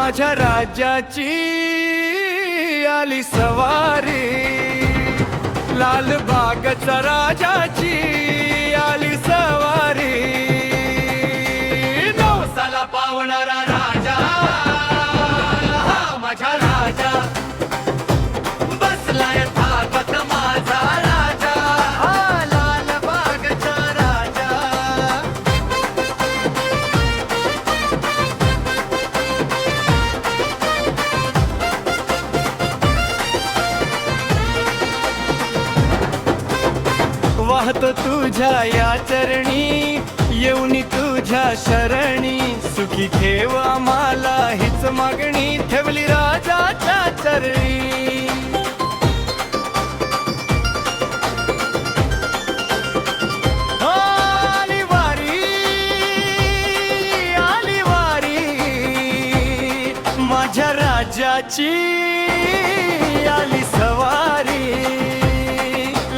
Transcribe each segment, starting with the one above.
माझ्या राज्याची आली सवारी, लालबागचा राजाची आली सवारी। नवसाला पावणारा राजा हा माझा राजा, बसलाय थाटात माझा राजा हा लालबागचा राजा। वाहतो तुझ्या या चरणी, येऊनी तुझ्या शरणी, सुखी ठेव आम्हाला हीच मागणी, ठेवली राजाच्या चरणी। आली वारी, आली वारी, माझ्या राजाची आली सवारी,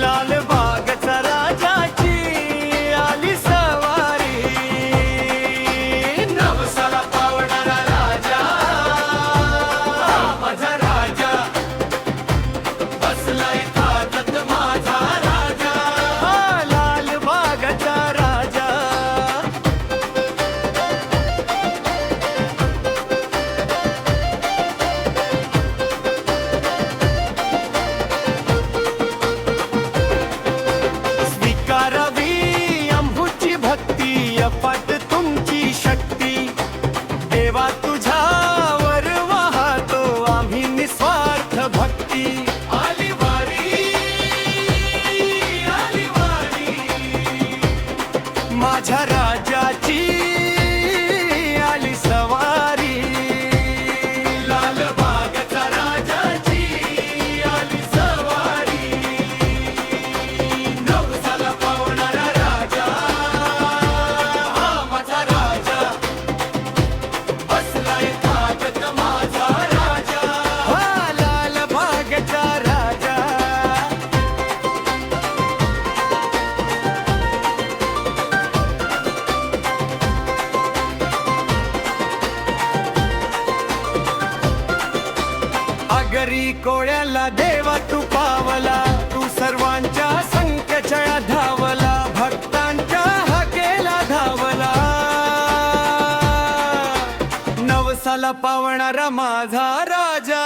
लालबागचा राजाची आली सवारी। नवसाला पावणारा राजा माझा राजा, बसलाय थाटात माझा राजा हा लालबागचा राजा। स्वीकारावी आम्हुची भक्ती, अफाट तुमची शक्ती, देवा तुझ्यावर वाहतो आम्ही निस्वार्थ भक्ती। आली वारी, आली वारी, माझ्या राजाची आली सवारी, लालबागचा राजाची आली सवारी। नवसाला पावणारा राजा हा माझा राजा, बसलाय थाटात माझा राजा हा लालबागचा राजा। आगरी कोळ्याला देवा तू पावला, तू सर्वांच्या संकटाला धावला, भक्तांच्या हाकेला धावला। नवसाला पावणारा माझा राजा,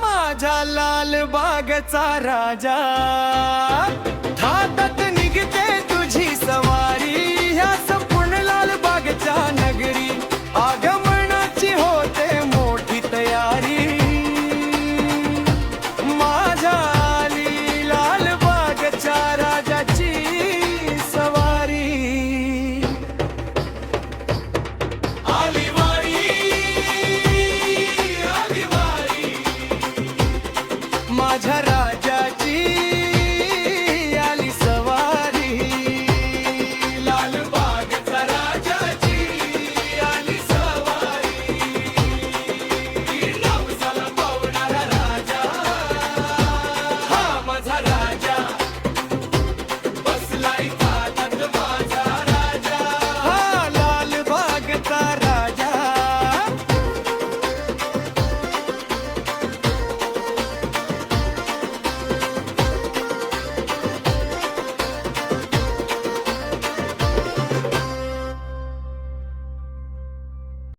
माझा लालबागचा राजा, थाटात निघते तुझी सवारी, ह्या संपूर्ण लालबागच्या नगरी, आगमनाची होते मोठी तयारी। माझ्या आली लालबागच्या राजाची सवारी। आली वारी, आली वारी, माझ्या